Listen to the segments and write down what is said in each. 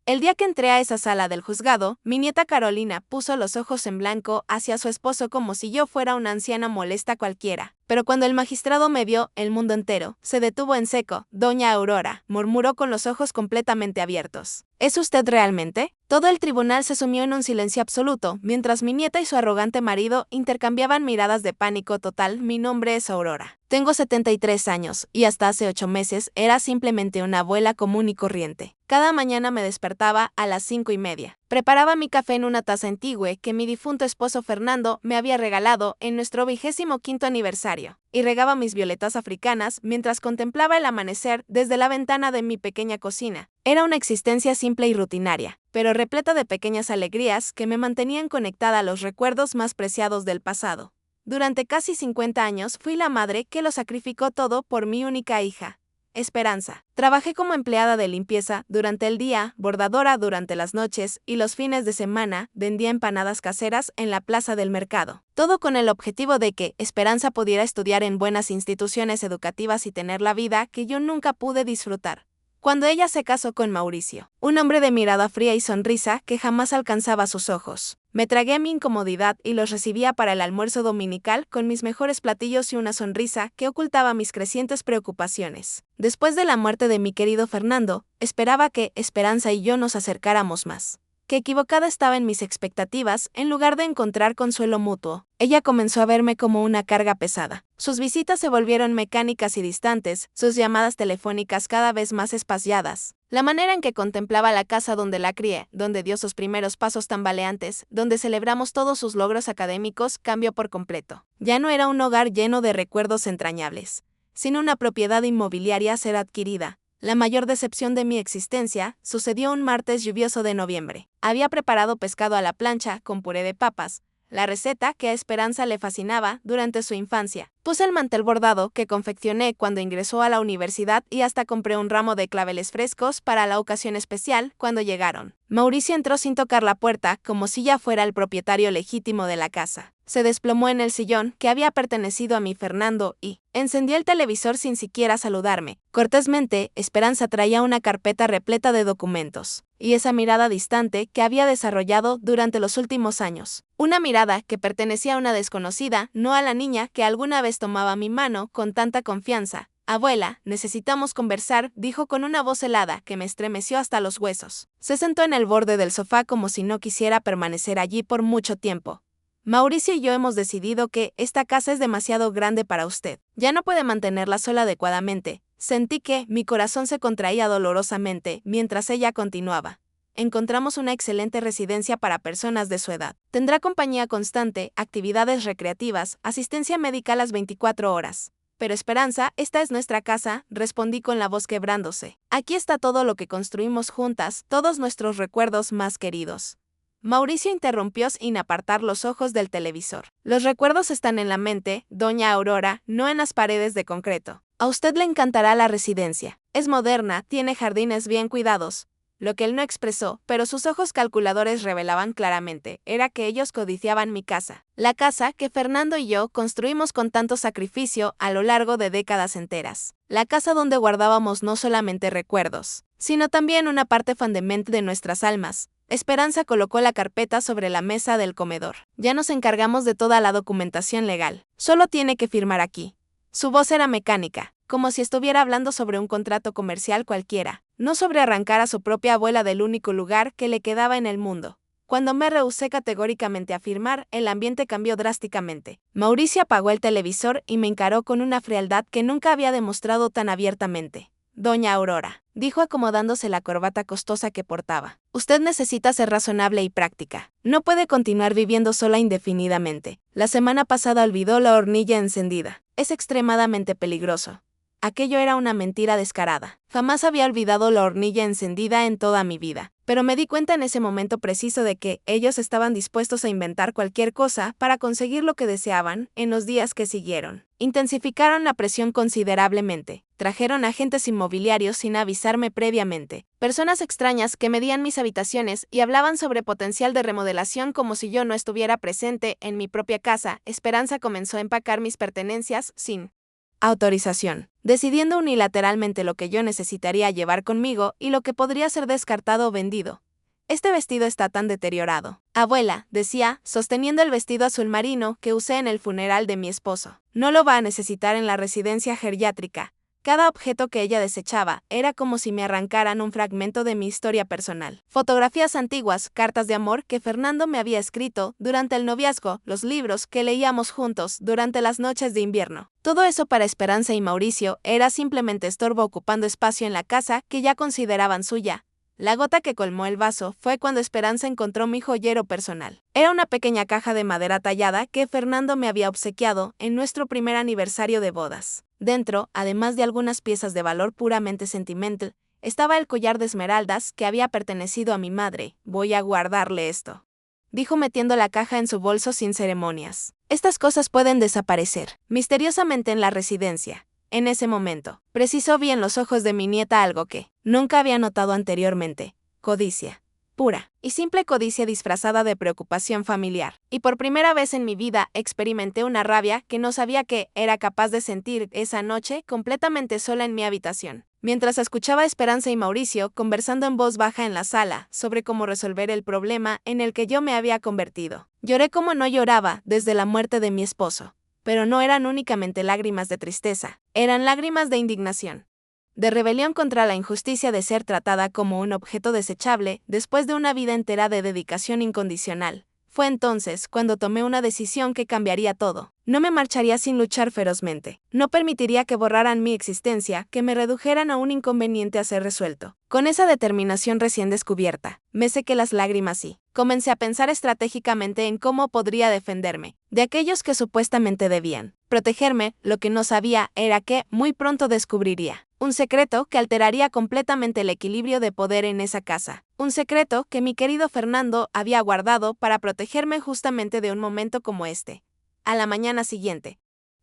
El día que entré a esa sala del juzgado, mi nieta Carolina puso los ojos en blanco hacia su esposo como si yo fuera una anciana molesta cualquiera. Pero cuando el magistrado me vio, el mundo entero se detuvo en seco. Doña Aurora, murmuró con los ojos completamente abiertos. ¿Es usted realmente? Todo el tribunal se sumió en un silencio absoluto, mientras mi nieta y su arrogante marido intercambiaban miradas de pánico total. Mi nombre es Aurora. Tengo 73 años, y hasta hace 8 meses era simplemente una abuela común y corriente. Cada mañana me despertaba a las 5:30. Preparaba mi café en una taza antigua que mi difunto esposo Fernando me había regalado en nuestro 25º aniversario, y regaba mis violetas africanas mientras contemplaba el amanecer desde la ventana de mi pequeña cocina. Era una existencia simple y rutinaria, pero repleta de pequeñas alegrías que me mantenían conectada a los recuerdos más preciados del pasado. Durante casi 50 años fui la madre que lo sacrificó todo por mi única hija, Esperanza. Trabajé como empleada de limpieza durante el día, bordadora durante las noches y los fines de semana vendía empanadas caseras en la plaza del mercado. Todo con el objetivo de que Esperanza pudiera estudiar en buenas instituciones educativas y tener la vida que yo nunca pude disfrutar. Cuando ella se casó con Mauricio, un hombre de mirada fría y sonrisa que jamás alcanzaba sus ojos, me tragué mi incomodidad y los recibía para el almuerzo dominical con mis mejores platillos y una sonrisa que ocultaba mis crecientes preocupaciones. Después de la muerte de mi querido Fernando, esperaba que Esperanza y yo nos acercáramos más. Que equivocada estaba en mis expectativas, en lugar de encontrar consuelo mutuo. Ella comenzó a verme como una carga pesada. Sus visitas se volvieron mecánicas y distantes, sus llamadas telefónicas cada vez más espaciadas. La manera en que contemplaba la casa donde la crié, donde dio sus primeros pasos tambaleantes, donde celebramos todos sus logros académicos, cambió por completo. Ya no era un hogar lleno de recuerdos entrañables, sino una propiedad inmobiliaria a ser adquirida. La mayor decepción de mi existencia sucedió un martes lluvioso de noviembre. Había preparado pescado a la plancha con puré de papas, la receta que a Esperanza le fascinaba durante su infancia. Puse el mantel bordado que confeccioné cuando ingresó a la universidad y hasta compré un ramo de claveles frescos para la ocasión especial cuando llegaron. Mauricio entró sin tocar la puerta, como si ya fuera el propietario legítimo de la casa. Se desplomó en el sillón que había pertenecido a mi Fernando y encendió el televisor sin siquiera saludarme. Cortésmente, Esperanza traía una carpeta repleta de documentos, y esa mirada distante que había desarrollado durante los últimos años. Una mirada que pertenecía a una desconocida, no a la niña que alguna vez tomaba mi mano con tanta confianza. Abuela, necesitamos conversar, dijo con una voz helada que me estremeció hasta los huesos. Se sentó en el borde del sofá como si no quisiera permanecer allí por mucho tiempo. Mauricio y yo hemos decidido que esta casa es demasiado grande para usted. Ya no puede mantenerla sola adecuadamente. Sentí que mi corazón se contraía dolorosamente mientras ella continuaba. Encontramos una excelente residencia para personas de su edad. Tendrá compañía constante, actividades recreativas, asistencia médica a las 24 horas. Pero Esperanza, esta es nuestra casa, respondí con la voz quebrándose. Aquí está todo lo que construimos juntas, todos nuestros recuerdos más queridos. Mauricio interrumpió sin apartar los ojos del televisor. Los recuerdos están en la mente, doña Aurora, no en las paredes de concreto. A usted le encantará la residencia. Es moderna, tiene jardines bien cuidados. Lo que él no expresó, pero sus ojos calculadores revelaban claramente, era que ellos codiciaban mi casa. La casa que Fernando y yo construimos con tanto sacrificio a lo largo de décadas enteras. La casa donde guardábamos no solamente recuerdos, sino también una parte fundamental de nuestras almas. Esperanza colocó la carpeta sobre la mesa del comedor. Ya nos encargamos de toda la documentación legal. Solo tiene que firmar aquí. Su voz era mecánica, como si estuviera hablando sobre un contrato comercial cualquiera, no sobre arrancar a su propia abuela del único lugar que le quedaba en el mundo. Cuando me rehusé categóricamente a firmar, el ambiente cambió drásticamente. Mauricio apagó el televisor y me encaró con una frialdad que nunca había demostrado tan abiertamente. Doña Aurora, dijo acomodándose la corbata costosa que portaba. Usted necesita ser razonable y práctica. No puede continuar viviendo sola indefinidamente. La semana pasada olvidó la hornilla encendida. Es extremadamente peligroso. Aquello era una mentira descarada. Jamás había olvidado la hornilla encendida en toda mi vida. Pero me di cuenta en ese momento preciso de que ellos estaban dispuestos a inventar cualquier cosa para conseguir lo que deseaban en los días que siguieron. Intensificaron la presión considerablemente. Trajeron agentes inmobiliarios sin avisarme previamente. Personas extrañas que medían mis habitaciones y hablaban sobre potencial de remodelación como si yo no estuviera presente en mi propia casa. Esperanza comenzó a empacar mis pertenencias sin autorización, decidiendo unilateralmente lo que yo necesitaría llevar conmigo y lo que podría ser descartado o vendido. Este vestido está tan deteriorado. Abuela, decía, sosteniendo el vestido azul marino que usé en el funeral de mi esposo. No lo va a necesitar en la residencia geriátrica. Cada objeto que ella desechaba era como si me arrancaran un fragmento de mi historia personal. Fotografías antiguas, cartas de amor que Fernando me había escrito durante el noviazgo, los libros que leíamos juntos durante las noches de invierno. Todo eso para Esperanza y Mauricio era simplemente estorbo ocupando espacio en la casa que ya consideraban suya. La gota que colmó el vaso fue cuando Esperanza encontró mi joyero personal. Era una pequeña caja de madera tallada que Fernando me había obsequiado en nuestro primer aniversario de bodas. Dentro, además de algunas piezas de valor puramente sentimental, estaba el collar de esmeraldas que había pertenecido a mi madre. Voy a guardarle esto, dijo metiendo la caja en su bolso sin ceremonias. Estas cosas pueden desaparecer misteriosamente en la residencia. En ese momento, precisó vi en los ojos de mi nieta algo que nunca había notado anteriormente: codicia. Pura y simple codicia disfrazada de preocupación familiar. Y por primera vez en mi vida experimenté una rabia que no sabía que era capaz de sentir esa noche completamente sola en mi habitación. Mientras escuchaba a Esperanza y Mauricio conversando en voz baja en la sala sobre cómo resolver el problema en el que yo me había convertido. Lloré como no lloraba desde la muerte de mi esposo. Pero no eran únicamente lágrimas de tristeza, eran lágrimas de indignación, de rebelión contra la injusticia de ser tratada como un objeto desechable después de una vida entera de dedicación incondicional. Fue entonces cuando tomé una decisión que cambiaría todo. No me marcharía sin luchar ferozmente. No permitiría que borraran mi existencia, que me redujeran a un inconveniente a ser resuelto. Con esa determinación recién descubierta, me sequé las lágrimas y comencé a pensar estratégicamente en cómo podría defenderme de aquellos que supuestamente debían protegerme. Lo que no sabía era que muy pronto descubriría un secreto que alteraría completamente el equilibrio de poder en esa casa. Un secreto que mi querido Fernando había guardado para protegerme justamente de un momento como este. A la mañana siguiente,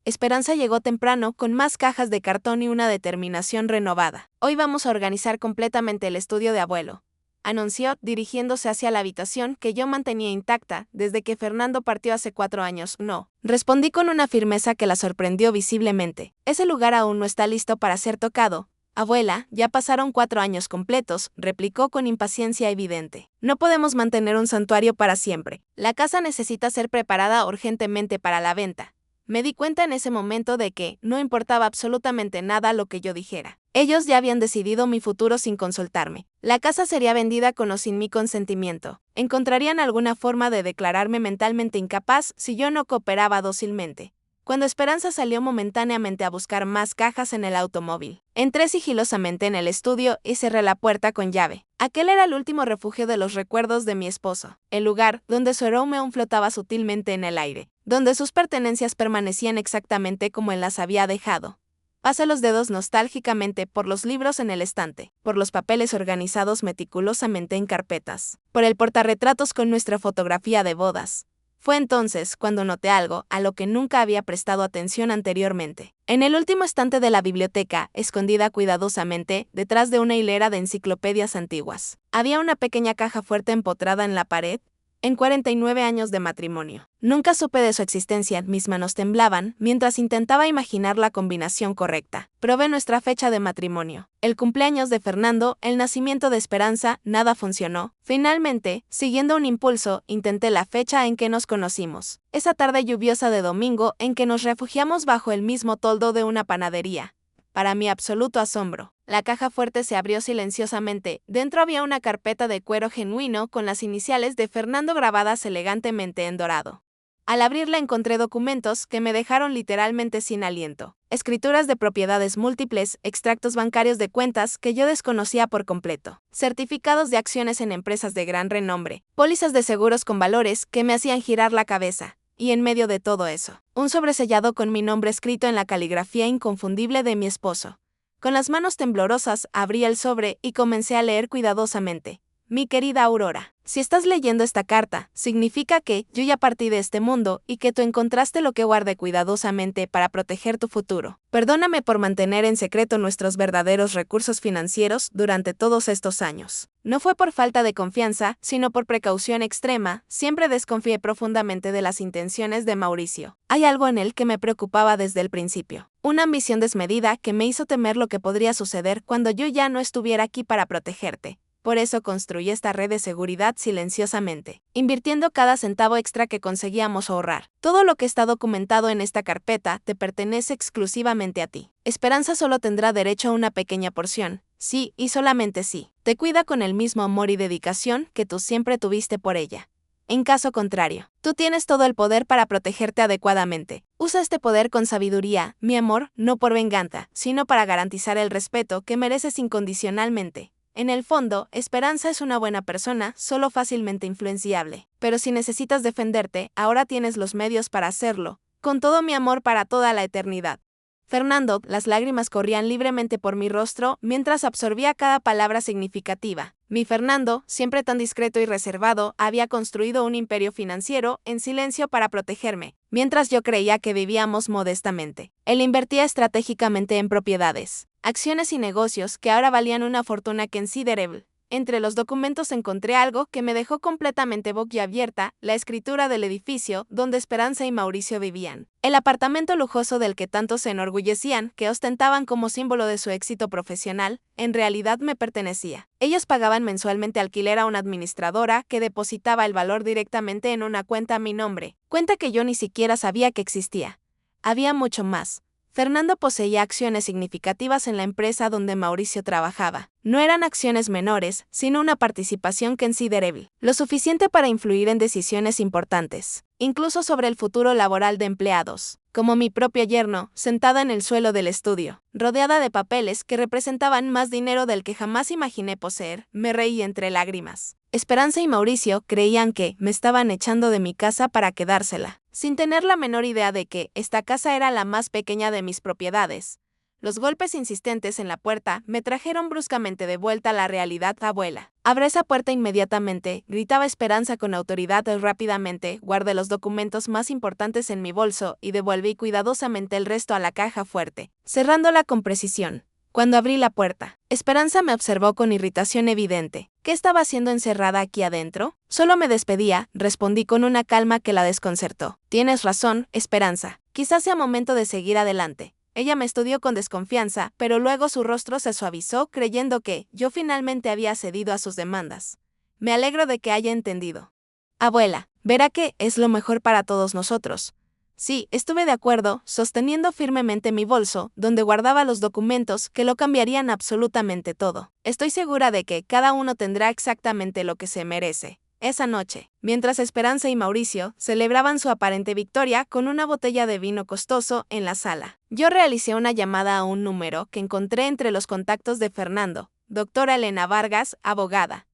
Esperanza llegó temprano con más cajas de cartón y una determinación renovada. Hoy vamos a organizar completamente el estudio de abuelo, anunció, dirigiéndose hacia la habitación que yo mantenía intacta desde que Fernando partió hace 4 años. No, respondí con una firmeza que la sorprendió visiblemente. Ese lugar aún no está listo para ser tocado. Abuela, ya pasaron 4 años completos, replicó con impaciencia evidente. No podemos mantener un santuario para siempre. La casa necesita ser preparada urgentemente para la venta. Me di cuenta en ese momento de que no importaba absolutamente nada lo que yo dijera. Ellos ya habían decidido mi futuro sin consultarme. La casa sería vendida con o sin mi consentimiento. Encontrarían alguna forma de declararme mentalmente incapaz si yo no cooperaba dócilmente. Cuando Esperanza salió momentáneamente a buscar más cajas en el automóvil, entré sigilosamente en el estudio y cerré la puerta con llave. Aquel era el último refugio de los recuerdos de mi esposo, el lugar donde su aroma aún flotaba sutilmente en el aire, donde sus pertenencias permanecían exactamente como él las había dejado. Pasé los dedos nostálgicamente por los libros en el estante, por los papeles organizados meticulosamente en carpetas, por el portarretratos con nuestra fotografía de bodas. Fue entonces cuando noté algo a lo que nunca había prestado atención anteriormente. En el último estante de la biblioteca, escondida cuidadosamente detrás de una hilera de enciclopedias antiguas, había una pequeña caja fuerte empotrada en la pared. En 49 años de matrimonio, nunca supe de su existencia. Mis manos temblaban mientras intentaba imaginar la combinación correcta. Probé nuestra fecha de matrimonio, el cumpleaños de Fernando, el nacimiento de Esperanza. Nada funcionó. Finalmente, siguiendo un impulso, intenté la fecha en que nos conocimos. Esa tarde lluviosa de domingo en que nos refugiamos bajo el mismo toldo de una panadería. Para mi absoluto asombro, la caja fuerte se abrió silenciosamente. Dentro había una carpeta de cuero genuino con las iniciales de Fernando grabadas elegantemente en dorado. Al abrirla encontré documentos que me dejaron literalmente sin aliento. Escrituras de propiedades múltiples, extractos bancarios de cuentas que yo desconocía por completo, certificados de acciones en empresas de gran renombre, pólizas de seguros con valores que me hacían girar la cabeza. Y en medio de todo eso, un sobresellado con mi nombre escrito en la caligrafía inconfundible de mi esposo. Con las manos temblorosas abrí el sobre y comencé a leer cuidadosamente. Mi querida Aurora, si estás leyendo esta carta, significa que yo ya partí de este mundo y que tú encontraste lo que guardé cuidadosamente para proteger tu futuro. Perdóname por mantener en secreto nuestros verdaderos recursos financieros durante todos estos años. No fue por falta de confianza, sino por precaución extrema. Siempre desconfié profundamente de las intenciones de Mauricio. Hay algo en él que me preocupaba desde el principio. Una ambición desmedida que me hizo temer lo que podría suceder cuando yo ya no estuviera aquí para protegerte. Por eso construí esta red de seguridad silenciosamente, invirtiendo cada centavo extra que conseguíamos ahorrar. Todo lo que está documentado en esta carpeta te pertenece exclusivamente a ti. Esperanza solo tendrá derecho a una pequeña porción, sí y solamente sí. Te cuida con el mismo amor y dedicación que tú siempre tuviste por ella. En caso contrario, tú tienes todo el poder para protegerte adecuadamente. Usa este poder con sabiduría, mi amor, no por venganza, sino para garantizar el respeto que mereces incondicionalmente. En el fondo, Esperanza es una buena persona, solo fácilmente influenciable. Pero si necesitas defenderte, ahora tienes los medios para hacerlo, con todo mi amor para toda la eternidad. Fernando, las lágrimas corrían libremente por mi rostro mientras absorbía cada palabra significativa. Mi Fernando, siempre tan discreto y reservado, había construido un imperio financiero en silencio para protegerme, mientras yo creía que vivíamos modestamente. Él invertía estratégicamente en propiedades, acciones y negocios que ahora valían una fortuna considerable. Entre los documentos encontré algo que me dejó completamente boquiabierta, la escritura del edificio donde Esperanza y Mauricio vivían. El apartamento lujoso del que tanto se enorgullecían, que ostentaban como símbolo de su éxito profesional, en realidad me pertenecía. Ellos pagaban mensualmente alquiler a una administradora que depositaba el valor directamente en una cuenta a mi nombre, cuenta que yo ni siquiera sabía que existía. Había mucho más. Fernando poseía acciones significativas en la empresa donde Mauricio trabajaba. No eran acciones menores, sino una participación considerable, lo suficiente para influir en decisiones importantes, incluso sobre el futuro laboral de empleados. Como mi propio yerno, sentada en el suelo del estudio, rodeada de papeles que representaban más dinero del que jamás imaginé poseer, me reí entre lágrimas. Esperanza y Mauricio creían que me estaban echando de mi casa para quedársela, sin tener la menor idea de que esta casa era la más pequeña de mis propiedades. Los golpes insistentes en la puerta me trajeron bruscamente de vuelta a la realidad, abuela. Abre esa puerta inmediatamente, gritaba Esperanza con autoridad. Rápidamente guardé los documentos más importantes en mi bolso y devolví cuidadosamente el resto a la caja fuerte, cerrándola con precisión. Cuando abrí la puerta, Esperanza me observó con irritación evidente. ¿Qué estaba haciendo encerrada aquí adentro? Solo me despedía, respondí con una calma que la desconcertó. Tienes razón, Esperanza. Quizás sea momento de seguir adelante. Ella me estudió con desconfianza, pero luego su rostro se suavizó creyendo que yo finalmente había cedido a sus demandas. Me alegro de que haya entendido. Abuela, verá que es lo mejor para todos nosotros. Sí, estuve de acuerdo, sosteniendo firmemente mi bolso, donde guardaba los documentos que lo cambiarían absolutamente todo. Estoy segura de que cada uno tendrá exactamente lo que se merece. Esa noche, mientras Esperanza y Mauricio celebraban su aparente victoria con una botella de vino costoso en la sala, yo realicé una llamada a un número que encontré entre los contactos de Fernando. Doctora Elena Vargas, abogada.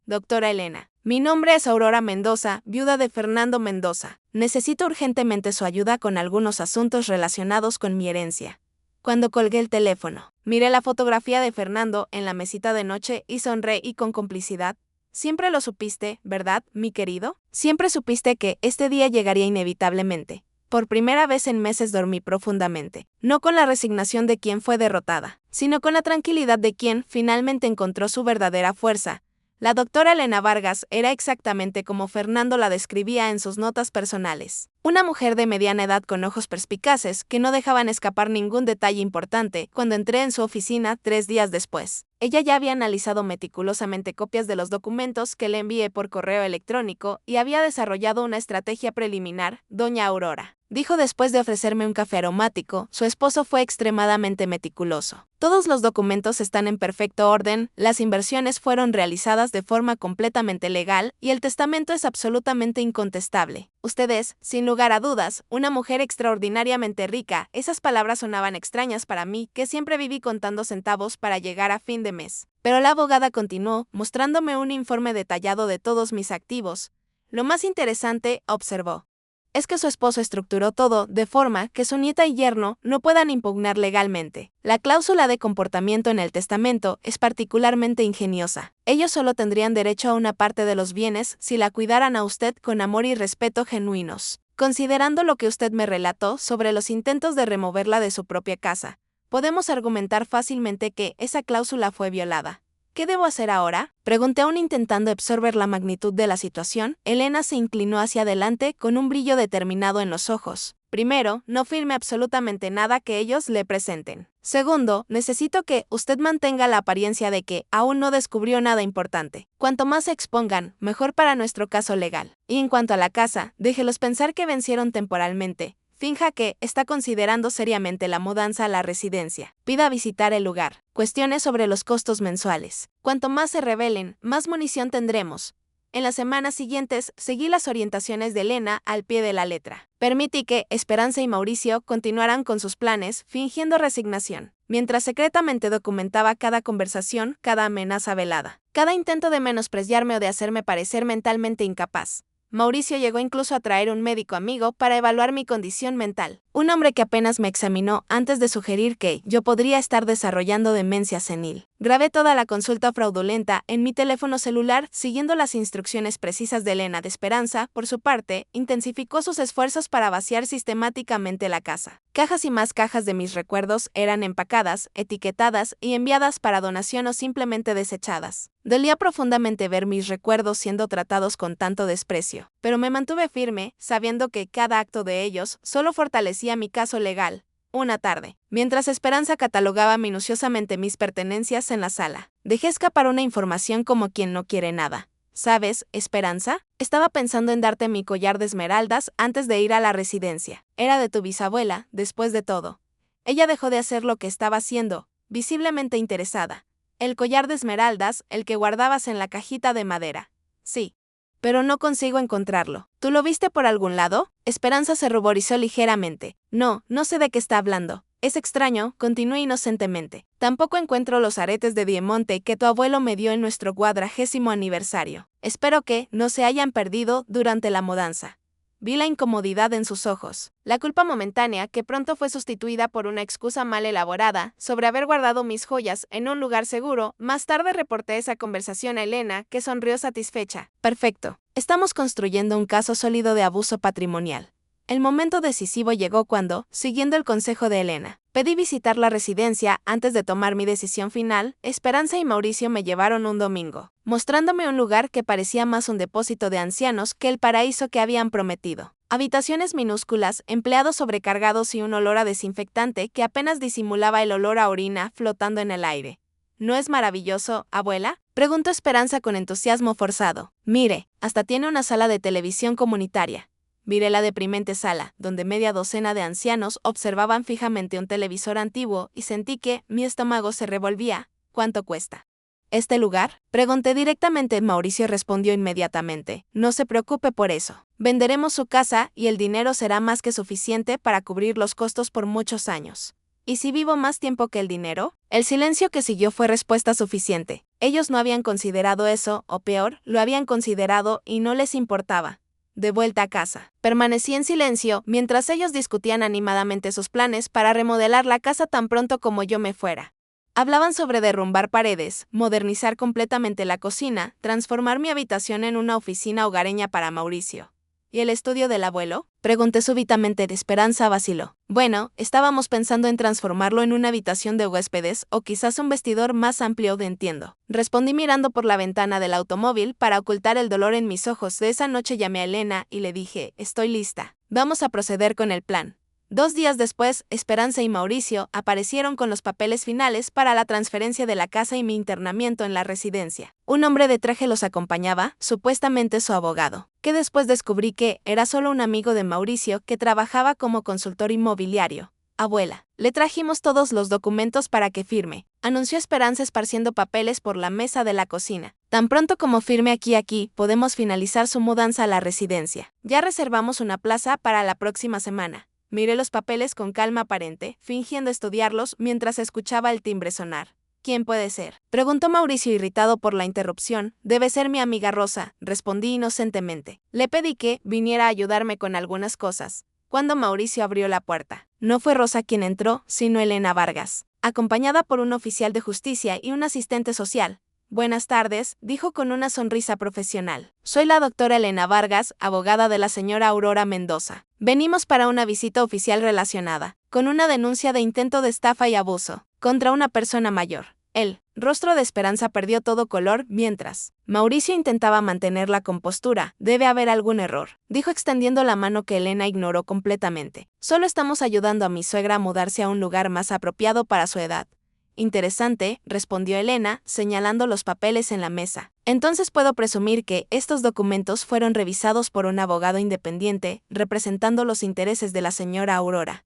Doctora Elena, mi nombre es Aurora Mendoza, viuda de Fernando Mendoza. Necesito urgentemente su ayuda con algunos asuntos relacionados con mi herencia. Cuando colgué el teléfono, miré la fotografía de Fernando en la mesita de noche y sonreí con complicidad. Siempre lo supiste, ¿verdad, mi querido? Siempre supiste que este día llegaría inevitablemente. Por primera vez en meses dormí profundamente, no con la resignación de quien fue derrotada, sino con la tranquilidad de quien finalmente encontró su verdadera fuerza. La doctora Elena Vargas era exactamente como Fernando la describía en sus notas personales. Una mujer de mediana edad con ojos perspicaces que no dejaban escapar ningún detalle importante. Cuando entré en su oficina 3 días después, ella ya había analizado meticulosamente copias de los documentos que le envié por correo electrónico y había desarrollado una estrategia preliminar. Doña Aurora, dijo después de ofrecerme un café aromático, su esposo fue extremadamente meticuloso. Todos los documentos están en perfecto orden, las inversiones fueron realizadas de forma completamente legal y el testamento es absolutamente incontestable. Usted es, sin lugar a dudas, una mujer extraordinariamente rica. Esas palabras sonaban extrañas para mí, que siempre viví contando centavos para llegar a fin de mes. Pero la abogada continuó, mostrándome un informe detallado de todos mis activos. Lo más interesante, observó, es que su esposo estructuró todo de forma que su nieta y yerno no puedan impugnar legalmente. La cláusula de comportamiento en el testamento es particularmente ingeniosa. Ellos solo tendrían derecho a una parte de los bienes si la cuidaran a usted con amor y respeto genuinos. Considerando lo que usted me relató sobre los intentos de removerla de su propia casa, podemos argumentar fácilmente que esa cláusula fue violada. ¿Qué debo hacer ahora?, pregunté aún intentando absorber la magnitud de la situación. Elena se inclinó hacia adelante con un brillo determinado en los ojos. Primero, no firme absolutamente nada que ellos le presenten. Segundo, necesito que usted mantenga la apariencia de que aún no descubrió nada importante. Cuanto más se expongan, mejor para nuestro caso legal. Y en cuanto a la casa, déjelos pensar que vencieron temporalmente. Finja que está considerando seriamente la mudanza a la residencia. Pida visitar el lugar. Cuestione sobre los costos mensuales. Cuanto más se revelen, más munición tendremos. En las semanas siguientes, seguí las orientaciones de Elena al pie de la letra. Permití que Esperanza y Mauricio continuaran con sus planes, fingiendo resignación, mientras secretamente documentaba cada conversación, cada amenaza velada, cada intento de menospreciarme o de hacerme parecer mentalmente incapaz. Mauricio llegó incluso a traer un médico amigo para evaluar mi condición mental, un hombre que apenas me examinó antes de sugerir que yo podría estar desarrollando demencia senil. Grabé toda la consulta fraudulenta en mi teléfono celular siguiendo las instrucciones precisas de Elena. De Esperanza, por su parte, intensificó sus esfuerzos para vaciar sistemáticamente la casa. Cajas y más cajas de mis recuerdos eran empacadas, etiquetadas y enviadas para donación o simplemente desechadas. Dolía profundamente ver mis recuerdos siendo tratados con tanto desprecio, pero me mantuve firme, sabiendo que cada acto de ellos solo fortalecía mi caso legal. Una tarde, mientras Esperanza catalogaba minuciosamente mis pertenencias en la sala, dejé escapar una información como quien no quiere nada. ¿Sabes, Esperanza? Estaba pensando en darte mi collar de esmeraldas antes de ir a la residencia. Era de tu bisabuela, después de todo. Ella dejó de hacer lo que estaba haciendo, visiblemente interesada. El collar de esmeraldas, el que guardabas en la cajita de madera. Sí. Pero no consigo encontrarlo. ¿Tú lo viste por algún lado? Esperanza se ruborizó ligeramente. No sé de qué está hablando. Es extraño, continué inocentemente. Tampoco encuentro los aretes de diamante que tu abuelo me dio en nuestro 40º aniversario. Espero que no se hayan perdido durante la mudanza. Vi la incomodidad en sus ojos, la culpa momentánea que pronto fue sustituida por una excusa mal elaborada sobre haber guardado mis joyas en un lugar seguro. Más tarde reporté esa conversación a Elena, que sonrió satisfecha. Perfecto. Estamos construyendo un caso sólido de abuso patrimonial. El momento decisivo llegó cuando, siguiendo el consejo de Elena, pedí visitar la residencia antes de tomar mi decisión final. Esperanza y Mauricio me llevaron un domingo, mostrándome un lugar que parecía más un depósito de ancianos que el paraíso que habían prometido. Habitaciones minúsculas, empleados sobrecargados y un olor a desinfectante que apenas disimulaba el olor a orina flotando en el aire. ¿No es maravilloso, abuela?, preguntó Esperanza con entusiasmo forzado. Mire, hasta tiene una sala de televisión comunitaria. Miré la deprimente sala, donde media docena de ancianos observaban fijamente un televisor antiguo y sentí que mi estómago se revolvía. ¿Cuánto cuesta este lugar?, pregunté directamente. Mauricio respondió inmediatamente. No se preocupe por eso. Venderemos su casa y el dinero será más que suficiente para cubrir los costos por muchos años. ¿Y si vivo más tiempo que el dinero? El silencio que siguió fue respuesta suficiente. Ellos no habían considerado eso, o peor, lo habían considerado y no les importaba. De vuelta a casa, permanecí en silencio mientras ellos discutían animadamente sus planes para remodelar la casa tan pronto como yo me fuera. Hablaban sobre derrumbar paredes, modernizar completamente la cocina, transformar mi habitación en una oficina hogareña para Mauricio. ¿Y el estudio del abuelo?, pregunté súbitamente. De Esperanza vaciló. Bueno, estábamos pensando en transformarlo en una habitación de huéspedes o quizás un vestidor más amplio. Entiendo. Respondí mirando por la ventana del automóvil para ocultar el dolor en mis ojos. De esa noche llamé a Elena y le dije, estoy lista. Vamos a proceder con el plan. 2 días después, Esperanza y Mauricio aparecieron con los papeles finales para la transferencia de la casa y mi internamiento en la residencia. Un hombre de traje los acompañaba, supuestamente su abogado, que después descubrí que era solo un amigo de Mauricio que trabajaba como consultor inmobiliario. Abuela, le trajimos todos los documentos para que firme, anunció Esperanza esparciendo papeles por la mesa de la cocina. Tan pronto como firme aquí, podemos finalizar su mudanza a la residencia. Ya reservamos una plaza para la próxima semana. Miré los papeles con calma aparente, fingiendo estudiarlos mientras escuchaba el timbre sonar. ¿Quién puede ser?, preguntó Mauricio irritado por la interrupción. Debe ser mi amiga Rosa, respondí inocentemente. Le pedí que viniera a ayudarme con algunas cosas. Cuando Mauricio abrió la puerta, no fue Rosa quien entró, sino Elena Vargas, acompañada por un oficial de justicia y un asistente social. Buenas tardes, dijo con una sonrisa profesional. Soy la doctora Elena Vargas, abogada de la señora Aurora Mendoza. Venimos para una visita oficial relacionada con una denuncia de intento de estafa y abuso contra una persona mayor. Él Rostro de Esperanza perdió todo color mientras Mauricio intentaba mantener la compostura. Debe haber algún error, dijo extendiendo la mano que Elena ignoró completamente. Solo estamos ayudando a mi suegra a mudarse a un lugar más apropiado para su edad. Interesante, respondió Elena, señalando los papeles en la mesa. Entonces puedo presumir que estos documentos fueron revisados por un abogado independiente, representando los intereses de la señora Aurora.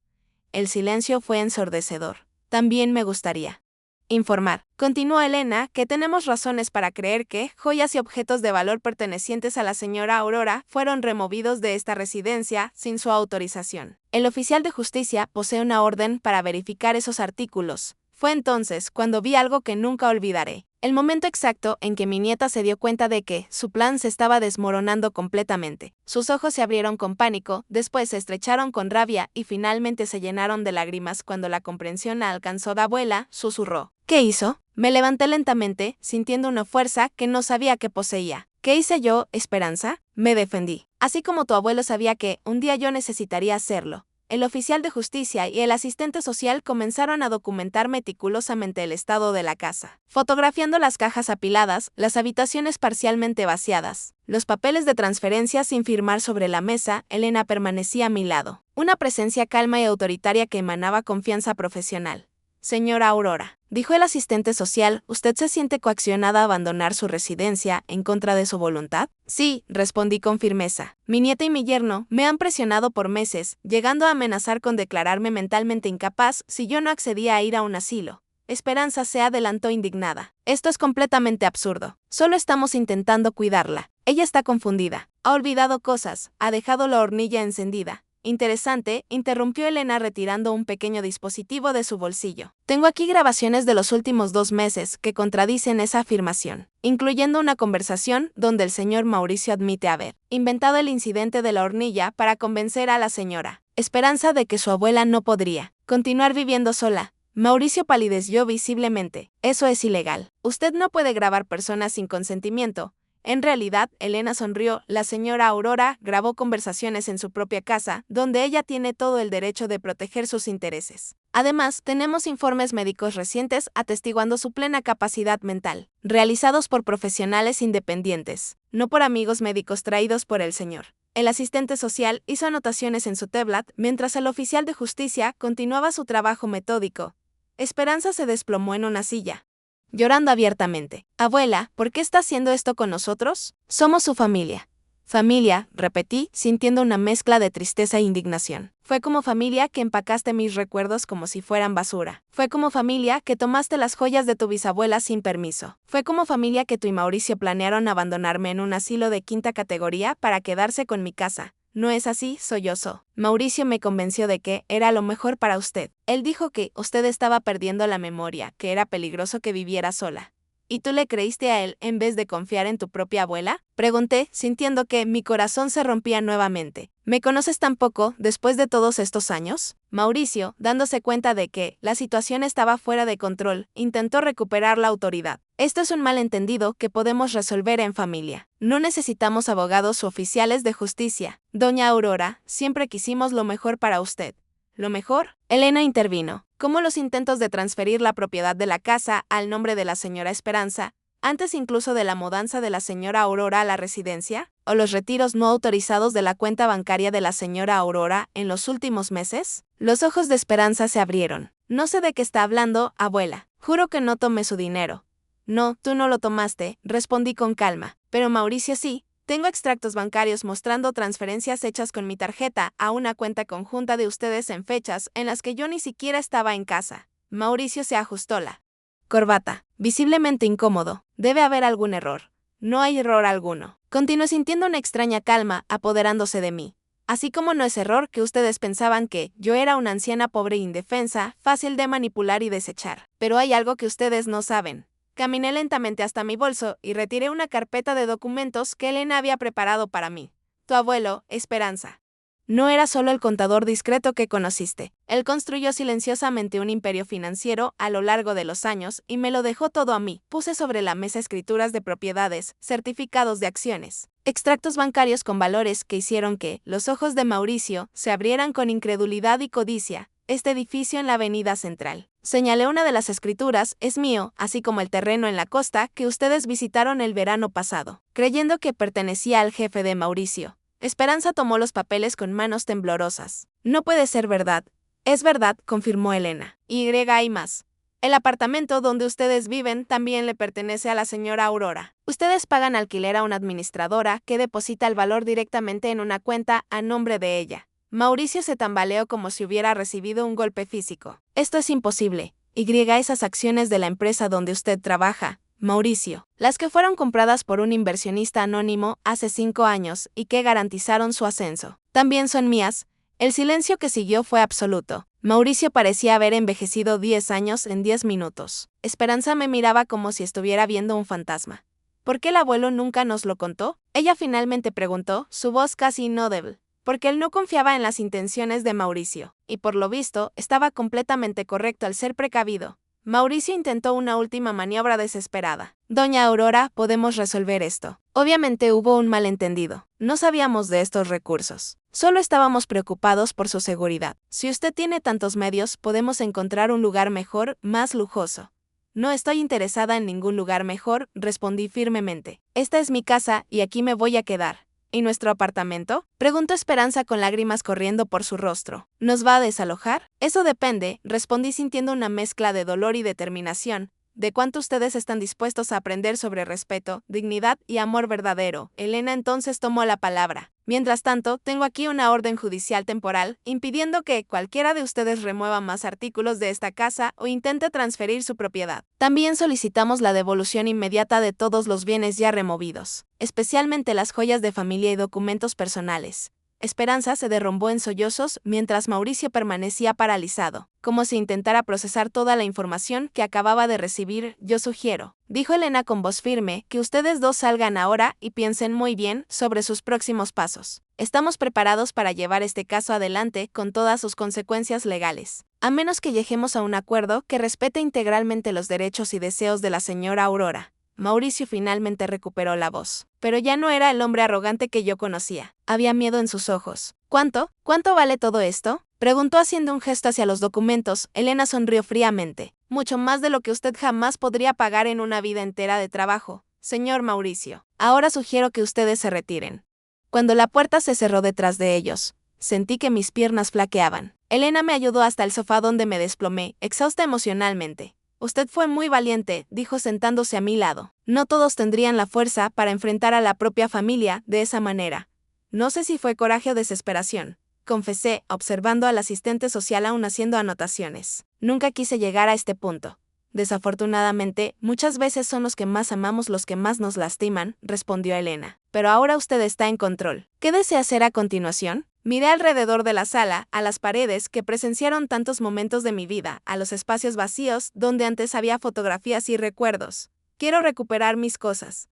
El silencio fue ensordecedor. También me gustaría informar, continuó Elena, que tenemos razones para creer que joyas y objetos de valor pertenecientes a la señora Aurora fueron removidos de esta residencia sin su autorización. El oficial de justicia posee una orden para verificar esos artículos. Fue entonces cuando vi algo que nunca olvidaré. El momento exacto en que mi nieta se dio cuenta de que su plan se estaba desmoronando completamente. Sus ojos se abrieron con pánico, después se estrecharon con rabia y finalmente se llenaron de lágrimas cuando la comprensión la alcanzó. La abuela susurró. ¿Qué hizo? Me levanté lentamente, sintiendo una fuerza que no sabía que poseía. ¿Qué hice yo, Esperanza? Me defendí. Así como tu abuelo sabía que un día yo necesitaría hacerlo. El oficial de justicia y el asistente social comenzaron a documentar meticulosamente el estado de la casa, fotografiando las cajas apiladas, las habitaciones parcialmente vaciadas, los papeles de transferencia sin firmar sobre la mesa. Elena permanecía a mi lado, una presencia calma y autoritaria que emanaba confianza profesional. Señora Aurora, dijo el asistente social, ¿usted se siente coaccionada a abandonar su residencia en contra de su voluntad? Sí, respondí con firmeza. Mi nieta y mi yerno me han presionado por meses, llegando a amenazar con declararme mentalmente incapaz si yo no accedía a ir a un asilo. Esperanza se adelantó indignada. Esto es completamente absurdo. Solo estamos intentando cuidarla. Ella está confundida. Ha olvidado cosas, ha dejado la hornilla encendida. Interesante, interrumpió Elena retirando un pequeño dispositivo de su bolsillo. Tengo aquí grabaciones de los últimos 2 meses que contradicen esa afirmación, incluyendo una conversación donde el señor Mauricio admite haber inventado el incidente de la hornilla para convencer a la señora Esperanza de que su abuela no podría continuar viviendo sola. Mauricio palideció visiblemente. Eso es ilegal. Usted no puede grabar personas sin consentimiento. En realidad, Elena sonrió. La señora Aurora grabó conversaciones en su propia casa, donde ella tiene todo el derecho de proteger sus intereses. Además, tenemos informes médicos recientes atestiguando su plena capacidad mental, realizados por profesionales independientes, no por amigos médicos traídos por el señor. El asistente social hizo anotaciones en su tablet mientras el oficial de justicia continuaba su trabajo metódico. Esperanza se desplomó en una silla, llorando abiertamente. Abuela, ¿por qué está haciendo esto con nosotros? Somos su familia. Familia, repetí, sintiendo una mezcla de tristeza e indignación. Fue como familia que empacaste mis recuerdos como si fueran basura. Fue como familia que tomaste las joyas de tu bisabuela sin permiso. Fue como familia que tú y Mauricio planearon abandonarme en un asilo de 5ª categoría para quedarse con mi casa. No es así, sollozó. Mauricio me convenció de que era lo mejor para usted. Él dijo que usted estaba perdiendo la memoria, que era peligroso que viviera sola. ¿Y tú le creíste a él en vez de confiar en tu propia abuela? Pregunté, sintiendo que mi corazón se rompía nuevamente. ¿Me conoces tan poco después de todos estos años? Mauricio, dándose cuenta de que la situación estaba fuera de control, intentó recuperar la autoridad. Esto es un malentendido que podemos resolver en familia. No necesitamos abogados u oficiales de justicia. Doña Aurora, siempre quisimos lo mejor para usted. ¿Lo mejor? Elena intervino. Como los intentos de transferir la propiedad de la casa al nombre de la señora Esperanza, antes incluso de la mudanza de la señora Aurora a la residencia, o los retiros no autorizados de la cuenta bancaria de la señora Aurora en los últimos meses. Los ojos de Esperanza se abrieron. No sé de qué está hablando, abuela. Juro que no tomé su dinero. No, tú no lo tomaste, respondí con calma. Pero Mauricio sí. Tengo extractos bancarios mostrando transferencias hechas con mi tarjeta a una cuenta conjunta de ustedes en fechas en las que yo ni siquiera estaba en casa. Mauricio se ajustó la corbata, visiblemente incómodo. Debe haber algún error. No hay error alguno. Continué sintiendo una extraña calma apoderándose de mí. Así como no es error que ustedes pensaban que yo era una anciana pobre e indefensa, fácil de manipular y desechar. Pero hay algo que ustedes no saben. Caminé lentamente hasta mi bolso y retiré una carpeta de documentos que Elena había preparado para mí. Tu abuelo, Esperanza. No era solo el contador discreto que conociste. Él construyó silenciosamente un imperio financiero a lo largo de los años y me lo dejó todo a mí. Puse sobre la mesa escrituras de propiedades, certificados de acciones, extractos bancarios con valores que hicieron que los ojos de Mauricio se abrieran con incredulidad y codicia. este edificio en la avenida central. Señalé una de las escrituras, es mío, así como el terreno en la costa que ustedes visitaron el verano pasado. Creyendo que pertenecía al jefe de Mauricio, Esperanza tomó los papeles con manos temblorosas. No puede ser verdad. Es verdad, confirmó Elena. Y hay más. El apartamento donde ustedes viven también le pertenece a la señora Aurora. Ustedes pagan alquiler a una administradora que deposita el valor directamente en una cuenta a nombre de ella. Mauricio se tambaleó como si hubiera recibido un golpe físico. Esto es imposible. Esas acciones de la empresa donde usted trabaja, Mauricio, las que fueron compradas por un inversionista anónimo hace 5 años y que garantizaron su ascenso, también son mías. El silencio que siguió fue absoluto. Mauricio parecía haber envejecido 10 años en 10 minutos. Esperanza me miraba como si estuviera viendo un fantasma. ¿Por qué el abuelo nunca nos lo contó? Ella finalmente preguntó, su voz casi inaudible. Porque él no confiaba en las intenciones de Mauricio, y por lo visto, estaba completamente correcto al ser precavido. Mauricio intentó una última maniobra desesperada. Doña Aurora, podemos resolver esto. Obviamente hubo un malentendido. No sabíamos de estos recursos. Solo estábamos preocupados por su seguridad. Si usted tiene tantos medios, podemos encontrar un lugar mejor, más lujoso. No estoy interesada en ningún lugar mejor, respondí firmemente. Esta es mi casa y aquí me voy a quedar. ¿Y nuestro apartamento? Preguntó Esperanza con lágrimas corriendo por su rostro. ¿Nos va a desalojar? Eso depende, respondí sintiendo una mezcla de dolor y determinación. ¿De cuánto ustedes están dispuestos a aprender sobre respeto, dignidad y amor verdadero? Elena entonces tomó la palabra. Mientras tanto, tengo aquí una orden judicial temporal, impidiendo que cualquiera de ustedes remueva más artículos de esta casa o intente transferir su propiedad. También solicitamos la devolución inmediata de todos los bienes ya removidos, especialmente las joyas de familia y documentos personales. Esperanza se derrumbó en sollozos mientras Mauricio permanecía paralizado, como si intentara procesar toda la información que acababa de recibir. Yo sugiero, dijo Elena con voz firme, que ustedes dos salgan ahora y piensen muy bien sobre sus próximos pasos. Estamos preparados para llevar este caso adelante con todas sus consecuencias legales, a menos que lleguemos a un acuerdo que respete integralmente los derechos y deseos de la señora Aurora. Mauricio finalmente recuperó la voz, pero ya no era el hombre arrogante que yo conocía. Había miedo en sus ojos. ¿Cuánto? ¿Cuánto vale todo esto? Preguntó haciendo un gesto hacia los documentos. Elena sonrió fríamente. Mucho más de lo que usted jamás podría pagar en una vida entera de trabajo, señor Mauricio. Ahora sugiero que ustedes se retiren. Cuando la puerta se cerró detrás de ellos, sentí que mis piernas flaqueaban. Elena me ayudó hasta el sofá donde me desplomé, exhausta emocionalmente. Usted fue muy valiente, dijo sentándose a mi lado. No todos tendrían la fuerza para enfrentar a la propia familia de esa manera. No sé si fue coraje o desesperación, confesé, observando al asistente social aún haciendo anotaciones. Nunca quise llegar a este punto. Desafortunadamente, muchas veces son los que más amamos los que más nos lastiman, respondió Elena. Pero ahora usted está en control. ¿Qué desea hacer a continuación? Miré alrededor de la sala, a las paredes que presenciaron tantos momentos de mi vida, a los espacios vacíos donde antes había fotografías y recuerdos. Quiero recuperar mis cosas.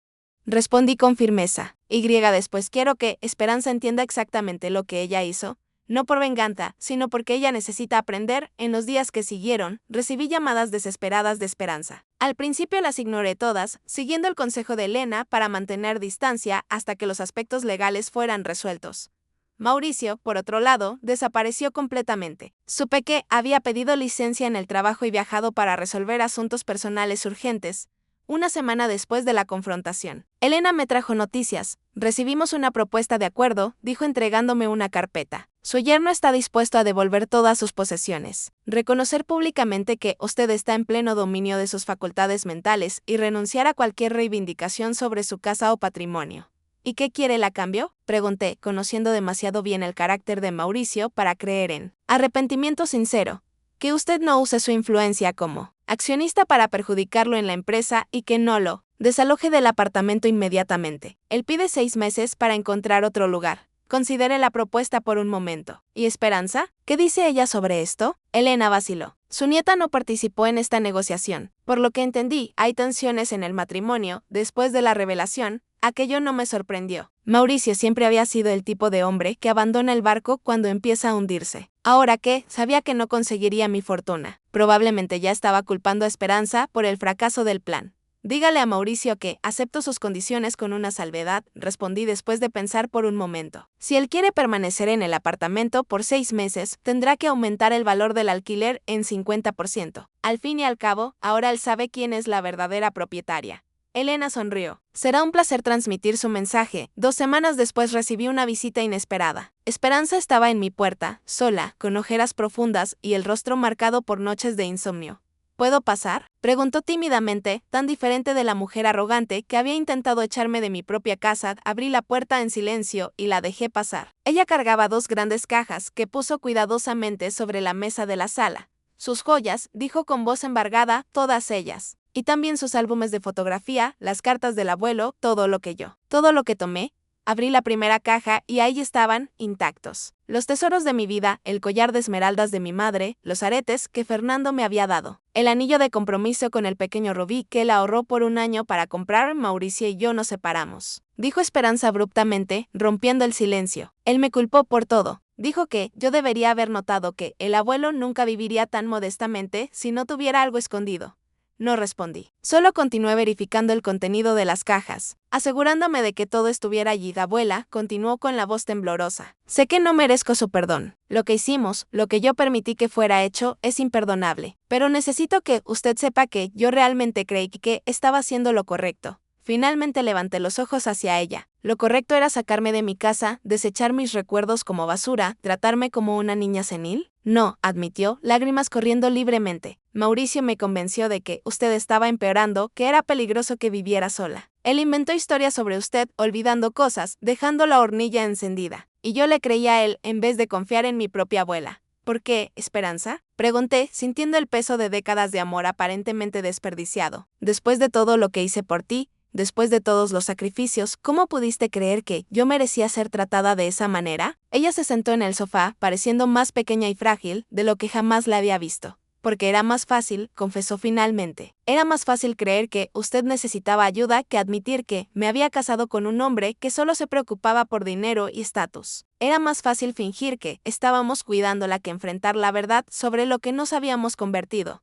Respondí con firmeza. Después quiero que Esperanza entienda exactamente lo que ella hizo. No por venganza, sino porque ella necesita aprender. En los días que siguieron, recibí llamadas desesperadas de Esperanza. Al principio las ignoré todas, siguiendo el consejo de Elena para mantener distancia hasta que los aspectos legales fueran resueltos. Mauricio, por otro lado, desapareció completamente. Supe que había pedido licencia en el trabajo y viajado para resolver asuntos personales urgentes. Una semana después de la confrontación, Elena me trajo noticias. Recibimos una propuesta de acuerdo, dijo entregándome una carpeta. Su yerno está dispuesto a devolver todas sus posesiones, reconocer públicamente que usted está en pleno dominio de sus facultades mentales y renunciar a cualquier reivindicación sobre su casa o patrimonio. ¿Y qué quiere él a cambio? Pregunté, conociendo demasiado bien el carácter de Mauricio para creer en arrepentimiento sincero. Que usted no use su influencia como accionista para perjudicarlo en la empresa y que no lo desaloje del apartamento inmediatamente. Él pide 6 meses para encontrar otro lugar. Considere la propuesta por un momento. ¿Y Esperanza? ¿Qué dice ella sobre esto? Elena vaciló. Su nieta no participó en esta negociación. Por lo que entendí, hay tensiones en el matrimonio. Después de la revelación, aquello no me sorprendió. Mauricio siempre había sido el tipo de hombre que abandona el barco cuando empieza a hundirse. Ahora que sabía que no conseguiría mi fortuna. Probablemente ya estaba culpando a Esperanza por el fracaso del plan. Dígale a Mauricio que acepto sus condiciones con una salvedad, respondí después de pensar por un momento. Si él quiere permanecer en el apartamento por 6 meses, tendrá que aumentar el valor del alquiler en 50%. Al fin y al cabo, ahora él sabe quién es la verdadera propietaria. Elena sonrió. Será un placer transmitir su mensaje. 2 semanas después recibí una visita inesperada. Esperanza estaba en mi puerta, sola, con ojeras profundas y el rostro marcado por noches de insomnio. ¿Puedo pasar?, preguntó tímidamente, tan diferente de la mujer arrogante que había intentado echarme de mi propia casa. Abrí la puerta en silencio y la dejé pasar. Ella cargaba 2 grandes cajas que puso cuidadosamente sobre la mesa de la sala. Sus joyas, dijo con voz embargada, todas ellas. Y también sus álbumes de fotografía, las cartas del abuelo, todo lo que tomé. Abrí la primera caja y ahí estaban, intactos. Los tesoros de mi vida, el collar de esmeraldas de mi madre, los aretes que Fernando me había dado, el anillo de compromiso con el pequeño rubí que él ahorró por 1 año para comprar. Mauricio y yo nos separamos, dijo Esperanza abruptamente, rompiendo el silencio. Él me culpó por todo. Dijo que yo debería haber notado que el abuelo nunca viviría tan modestamente si no tuviera algo escondido. No respondí. Solo continué verificando el contenido de las cajas, asegurándome de que todo estuviera allí. La abuela continuó con la voz temblorosa. Sé que no merezco su perdón. Lo que hicimos, lo que yo permití que fuera hecho, es imperdonable. Pero necesito que usted sepa que yo realmente creí que estaba haciendo lo correcto. Finalmente levanté los ojos hacia ella. Lo correcto era sacarme de mi casa, desechar mis recuerdos como basura, tratarme como una niña senil. No, admitió, lágrimas corriendo libremente. Mauricio me convenció de que usted estaba empeorando, que era peligroso que viviera sola. Él inventó historias sobre usted, olvidando cosas, dejando la hornilla encendida. Y yo le creí a él en vez de confiar en mi propia abuela. ¿Por qué, Esperanza?, pregunté, sintiendo el peso de décadas de amor aparentemente desperdiciado. Después de todo lo que hice por ti, después de todos los sacrificios, ¿cómo pudiste creer que yo merecía ser tratada de esa manera? Ella se sentó en el sofá, pareciendo más pequeña y frágil de lo que jamás la había visto. Porque era más fácil, confesó finalmente. Era más fácil creer que usted necesitaba ayuda que admitir que me había casado con un hombre que solo se preocupaba por dinero y estatus. Era más fácil fingir que estábamos cuidándola que enfrentar la verdad sobre lo que nos habíamos convertido.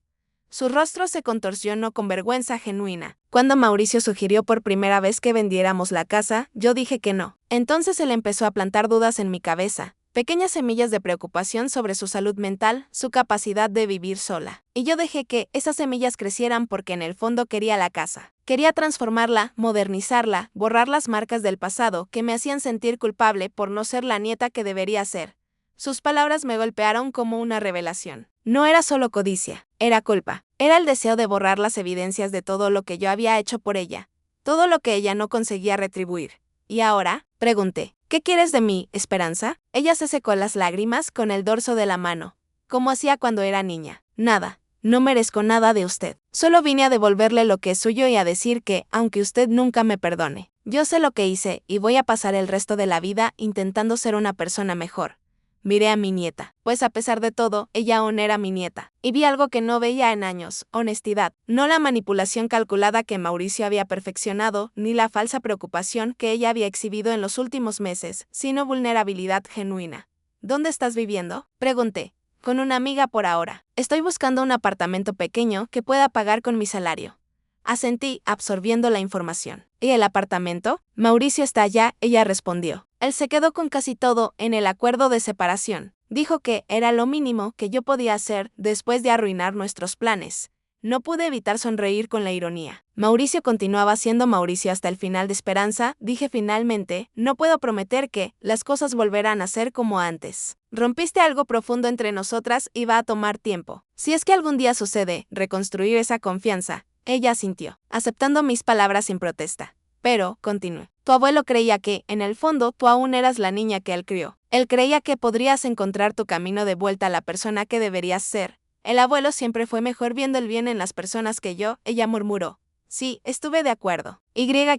Su rostro se contorsionó con vergüenza genuina. Cuando Mauricio sugirió por primera vez que vendiéramos la casa, yo dije que no. Entonces él empezó a plantar dudas en mi cabeza, pequeñas semillas de preocupación sobre su salud mental, su capacidad de vivir sola. Y yo dejé que esas semillas crecieran porque en el fondo quería la casa. Quería transformarla, modernizarla, borrar las marcas del pasado que me hacían sentir culpable por no ser la nieta que debería ser. Sus palabras me golpearon como una revelación. No era solo codicia, era culpa. Era el deseo de borrar las evidencias de todo lo que yo había hecho por ella, todo lo que ella no conseguía retribuir. ¿Y ahora?, pregunté. ¿Qué quieres de mí, Esperanza? Ella se secó las lágrimas con el dorso de la mano, como hacía cuando era niña. Nada. No merezco nada de usted. Solo vine a devolverle lo que es suyo y a decir que, aunque usted nunca me perdone, yo sé lo que hice y voy a pasar el resto de la vida intentando ser una persona mejor. Miré a mi nieta, pues a pesar de todo, ella aún era mi nieta, y vi algo que no veía en años: honestidad. No la manipulación calculada que Mauricio había perfeccionado, ni la falsa preocupación que ella había exhibido en los últimos meses, sino vulnerabilidad genuina. ¿Dónde estás viviendo?, pregunté. Con una amiga por ahora. Estoy buscando un apartamento pequeño que pueda pagar con mi salario. Asentí, absorbiendo la información. ¿Y el apartamento? Mauricio está allá, ella respondió. Él se quedó con casi todo en el acuerdo de separación. Dijo que era lo mínimo que yo podía hacer después de arruinar nuestros planes. No pude evitar sonreír con la ironía. Mauricio continuaba siendo Mauricio hasta el final de Esperanza, dije finalmente, no puedo prometer que las cosas volverán a ser como antes. Rompiste algo profundo entre nosotras y va a tomar tiempo. Si es que algún día sucede reconstruir esa confianza. Ella asintió, aceptando mis palabras sin protesta. Pero, continué, tu abuelo creía que, en el fondo, tú aún eras la niña que él crió. Él creía que podrías encontrar tu camino de vuelta a la persona que deberías ser. El abuelo siempre fue mejor viendo el bien en las personas que yo, ella murmuró. Sí, estuve de acuerdo.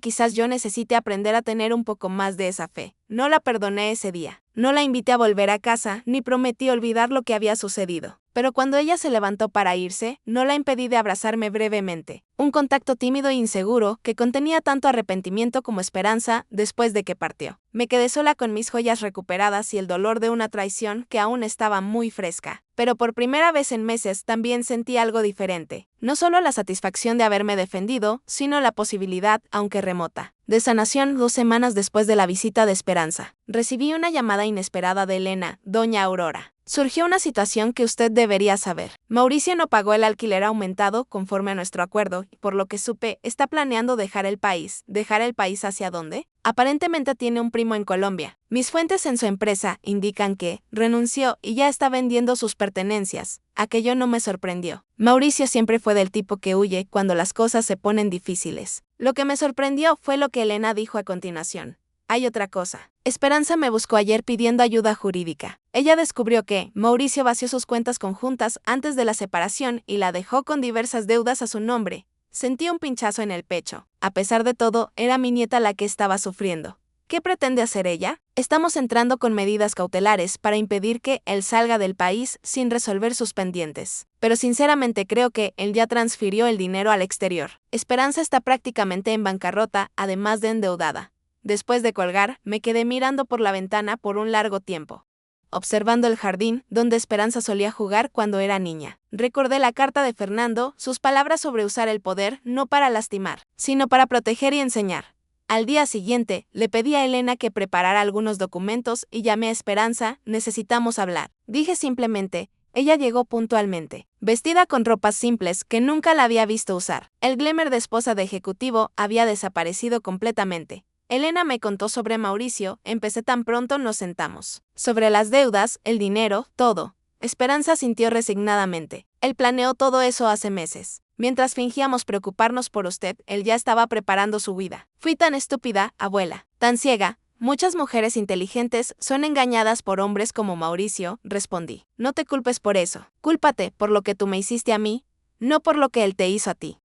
Quizás yo necesite aprender a tener un poco más de esa fe. No la perdoné ese día. No la invité a volver a casa, ni prometí olvidar lo que había sucedido. pero cuando ella se levantó para irse, no la impedí de abrazarme brevemente. Un contacto tímido e inseguro que contenía tanto arrepentimiento como esperanza después de que partió. Me quedé sola con mis joyas recuperadas y el dolor de una traición que aún estaba muy fresca. Pero por primera vez en meses también sentí algo diferente. No solo la satisfacción de haberme defendido, sino la posibilidad, aunque remota, de sanación 2 semanas después de la visita de Esperanza. Recibí una llamada inesperada de Elena, doña Aurora. Surgió una situación que usted debería saber. Mauricio no pagó el alquiler aumentado conforme a nuestro acuerdo y por lo que supe, está planeando dejar el país. ¿Dejar el país hacia dónde? Aparentemente tiene un primo en Colombia. Mis fuentes en su empresa indican que renunció y ya está vendiendo sus pertenencias. Aquello no me sorprendió. Mauricio siempre fue del tipo que huye cuando las cosas se ponen difíciles. Lo que me sorprendió fue lo que Elena dijo a continuación. Hay otra cosa. Esperanza me buscó ayer pidiendo ayuda jurídica. Ella descubrió que Mauricio vació sus cuentas conjuntas antes de la separación y la dejó con diversas deudas a su nombre. Sentí un pinchazo en el pecho. A pesar de todo, era mi nieta la que estaba sufriendo. ¿Qué pretende hacer ella? Estamos entrando con medidas cautelares para impedir que él salga del país sin resolver sus pendientes. Pero sinceramente creo que él ya transfirió el dinero al exterior. Esperanza está prácticamente en bancarrota, además de endeudada. Después de colgar, me quedé mirando por la ventana por un largo tiempo, observando el jardín donde Esperanza solía jugar cuando era niña. Recordé la carta de Fernando, sus palabras sobre usar el poder no para lastimar, sino para proteger y enseñar. Al día siguiente, le pedí a Elena que preparara algunos documentos y llamé a Esperanza, necesitamos hablar. Dije simplemente, ella llegó puntualmente, vestida con ropas simples que nunca la había visto usar. El glamour de esposa de ejecutivo había desaparecido completamente. Elena me contó sobre Mauricio, empecé tan pronto nos sentamos. Sobre las deudas, el dinero, todo. Esperanza sintió resignadamente. Él planeó todo eso hace meses. Mientras fingíamos preocuparnos por usted, él ya estaba preparando su vida. Fui tan estúpida, abuela, tan ciega. Muchas mujeres inteligentes son engañadas por hombres como Mauricio, respondí. No te culpes por eso. Cúlpate por lo que tú me hiciste a mí, no por lo que él te hizo a ti.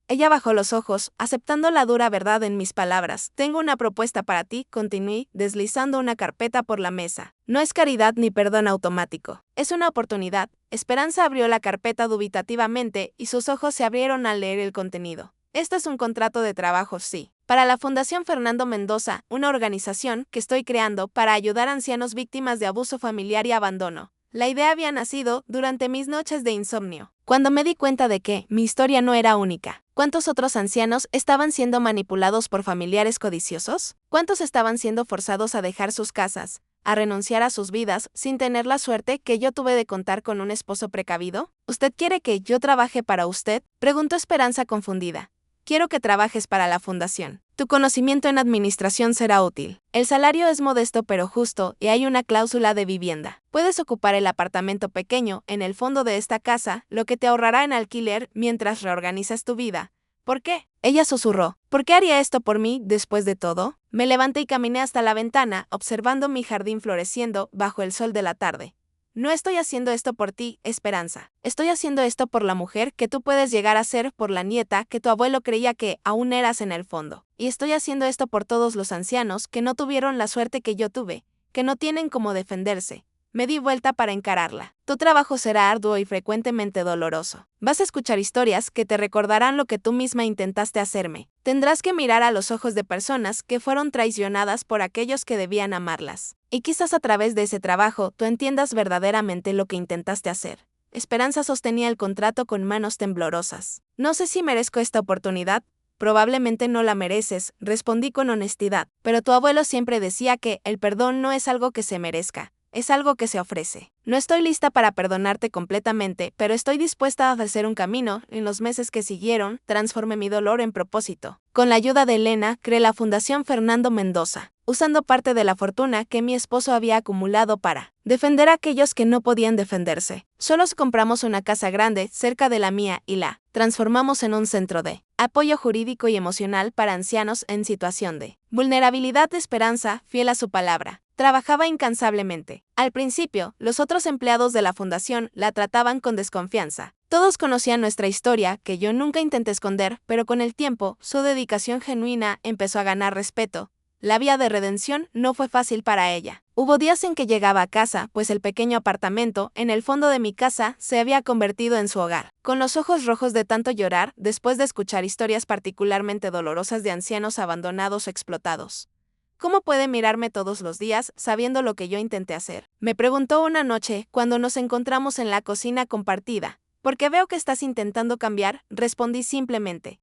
Ella bajó los ojos, aceptando la dura verdad en mis palabras. Tengo una propuesta para ti, continué, deslizando una carpeta por la mesa. No es caridad ni perdón automático. Es una oportunidad. Esperanza abrió la carpeta dubitativamente y sus ojos se abrieron al leer el contenido. Esto es un contrato de trabajo, sí. Para la Fundación Fernando Mendoza, una organización que estoy creando para ayudar a ancianos víctimas de abuso familiar y abandono. La idea había nacido durante mis noches de insomnio, cuando me di cuenta de que mi historia no era única. ¿Cuántos otros ancianos estaban siendo manipulados por familiares codiciosos? ¿Cuántos estaban siendo forzados a dejar sus casas, a renunciar a sus vidas sin tener la suerte que yo tuve de contar con un esposo precavido? ¿Usted quiere que yo trabaje para usted?, preguntó Esperanza confundida. Quiero que trabajes para la fundación. Tu conocimiento en administración será útil. El salario es modesto pero justo y hay una cláusula de vivienda. Puedes ocupar el apartamento pequeño en el fondo de esta casa, lo que te ahorrará en alquiler mientras reorganizas tu vida. ¿Por qué? Ella susurró. ¿Por qué haría esto por mí después de todo? Me levanté y caminé hasta la ventana, observando mi jardín floreciendo bajo el sol de la tarde. No estoy haciendo esto por ti, Esperanza. Estoy haciendo esto por la mujer que tú puedes llegar a ser, por la nieta que tu abuelo creía que aún eras en el fondo. Y estoy haciendo esto por todos los ancianos que no tuvieron la suerte que yo tuve, que no tienen cómo defenderse. Me di vuelta para encararla. Tu trabajo será arduo y frecuentemente doloroso. Vas a escuchar historias que te recordarán lo que tú misma intentaste hacerme. Tendrás que mirar a los ojos de personas que fueron traicionadas por aquellos que debían amarlas. Y quizás a través de ese trabajo tú entiendas verdaderamente lo que intentaste hacer. Esperanza sostenía el contrato con manos temblorosas. No sé si merezco esta oportunidad. Probablemente no la mereces, respondí con honestidad. Pero tu abuelo siempre decía que el perdón no es algo que se merezca. Es algo que se ofrece. No estoy lista para perdonarte completamente, pero estoy dispuesta a hacer un camino. En los meses que siguieron, transformé mi dolor en propósito. Con la ayuda de Elena, creé la Fundación Fernando Mendoza, usando parte de la fortuna que mi esposo había acumulado para defender a aquellos que no podían defenderse. Solo compramos una casa grande cerca de la mía y la transformamos en un centro de apoyo jurídico y emocional para ancianos en situación de vulnerabilidad. De Esperanza, fiel a su palabra, trabajaba incansablemente. Al principio, los otros empleados de la fundación la trataban con desconfianza. Todos conocían nuestra historia, que yo nunca intenté esconder, pero con el tiempo, su dedicación genuina empezó a ganar respeto. La vía de redención no fue fácil para ella. Hubo días en que llegaba a casa, pues el pequeño apartamento, en el fondo de mi casa, se había convertido en su hogar. Con los ojos rojos de tanto llorar, después de escuchar historias particularmente dolorosas de ancianos abandonados o explotados. ¿Cómo puede mirarme todos los días, sabiendo lo que yo intenté hacer? Me preguntó una noche, cuando nos encontramos en la cocina compartida. Porque veo que estás intentando cambiar, respondí simplemente.